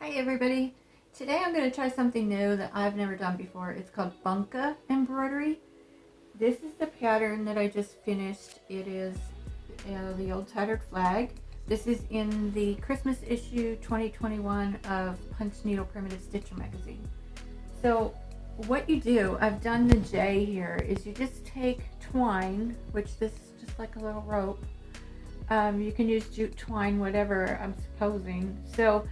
Hi everybody. Today I'm going to try something new that I've never done before. It's called Bunka embroidery. This is the pattern that I just finished. It is the old tattered flag. This is in the Christmas issue 2021 of Punchneedle Primitive Stitcher magazine. So what you do, I've done the J here, is you just take twine, which this is just like a little rope. You can use jute twine, whatever, I'm supposing. So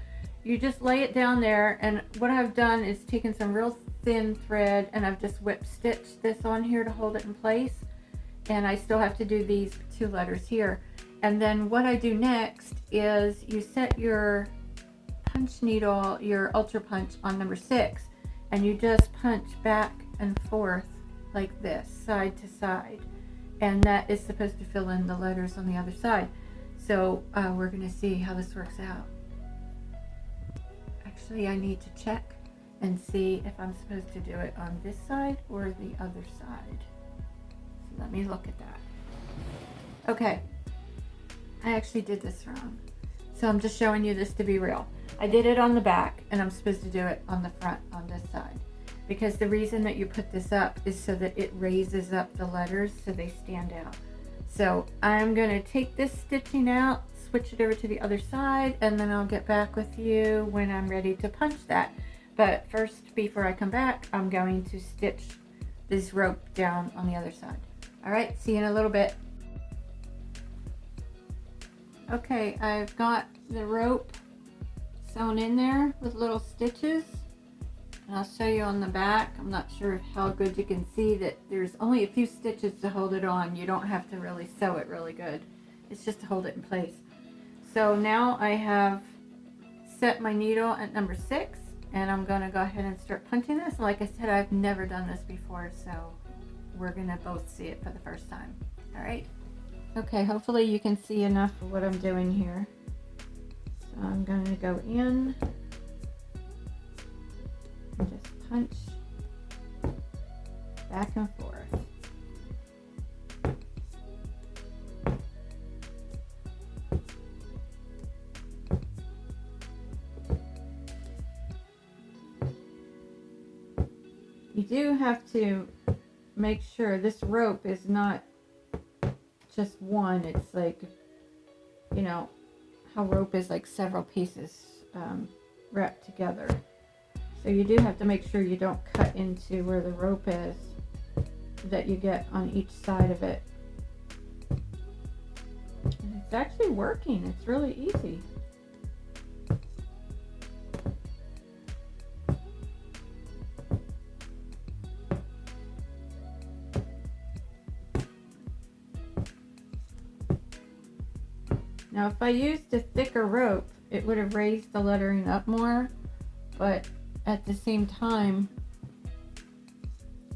you just lay it down there, and what I've done is taken some real thin thread and I've just whip stitched this on here to hold it in place. And I still have to do these two letters here. And then what I do next is you set your punch needle, your ultra punch, on number 6, and you just punch back and forth like this, side to side. And that is supposed to fill in the letters on the other side. So we're going to see how this works out. Actually, I need to check and see if I'm supposed to do it on this side or the other side. So let me look at that. Okay, I actually did this wrong. So I'm just showing you this to be real. I did it on the back and I'm supposed to do it on the front on this side. Because the reason that you put this up is so that it raises up the letters so they stand out. So I'm going to take this stitching out, switch it over to the other side, and then I'll get back with you when I'm ready to punch that. But first, before I come back, I'm going to stitch this rope down on the other side. All right, see you in a little bit. Okay, I've got the rope sewn in there with little stitches. And I'll show you on the back. I'm not sure how good you can see that there's only a few stitches to hold it on. You don't have to really sew it really good. It's just to hold it in place. So now I have set my needle at number 6, and I'm going to go ahead and start punching this. Like I said, I've never done this before, so we're going to both see it for the first time. All right. Okay, hopefully you can see enough of what I'm doing here. So I'm going to go in and just punch back and forth. You do have to make sure this rope is not just one. It's like, you know, how rope is like several pieces wrapped together. So you do have to make sure you don't cut into where the rope is, that you get on each side of it. And it's actually working. It's really easy. Now if I used a thicker rope, it would have raised the lettering up more, but at the same time,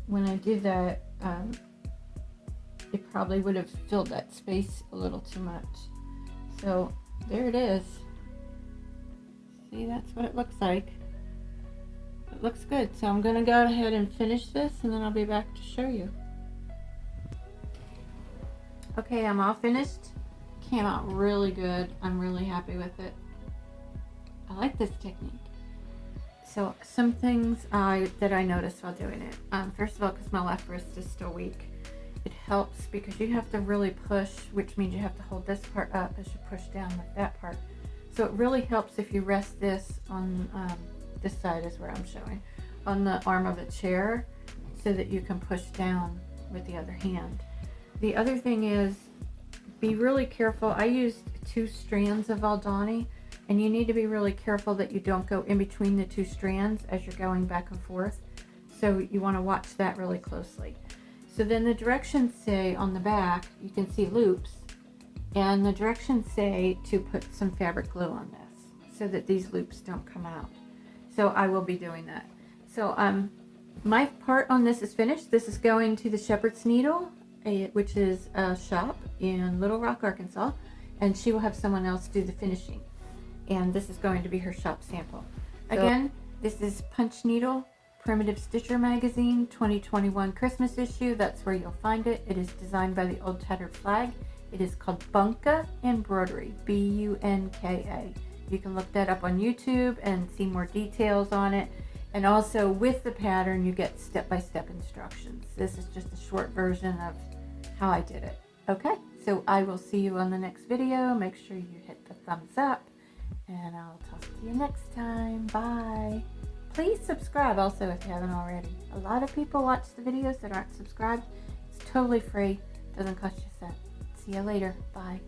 when I did that, it probably would have filled that space a little too much. So there it is. See, that's what it looks like. It looks good. So I'm going to go ahead and finish this, and then I'll be back to show you. Okay, I'm all finished. Came out really good. I'm really happy with it. I like this technique. So some things that I noticed while doing it. First of all, because my left wrist is still weak, it helps because you have to really push, which means you have to hold this part up as you push down with that part. So it really helps if you rest this on this side is where I'm showing, on the arm of a chair, so that you can push down with the other hand. The other thing is, be really careful. I used 2 strands of Aldani, and you need to be really careful that you don't go in between the 2 strands as you're going back and forth. So you want to watch that really closely. So then the directions say on the back, you can see loops, and the directions say to put some fabric glue on this so that these loops don't come out. So I will be doing that. So my part on this is finished. This is going to the Shepherd's Needle, which is a shop in Little Rock, Arkansas, and she will have someone else do the finishing. And this is going to be her shop sample. Again, this is Punchneedle Primitive Stitcher magazine 2021 Christmas issue. That's where you'll find it. It is designed by the old tattered flag. It is called Bunka Embroidery, B-U-N-K-A. You can look that up on YouTube and see more details on it. And also with the pattern, you get step-by-step instructions. This is just a short version of how I did it. Okay, so I will see you on the next video. Make sure you hit the thumbs up, and I'll talk to you next time. Bye. Please subscribe also if you haven't already. A lot of people watch the videos that aren't subscribed. It's totally free. Doesn't cost you a cent. See you later. Bye.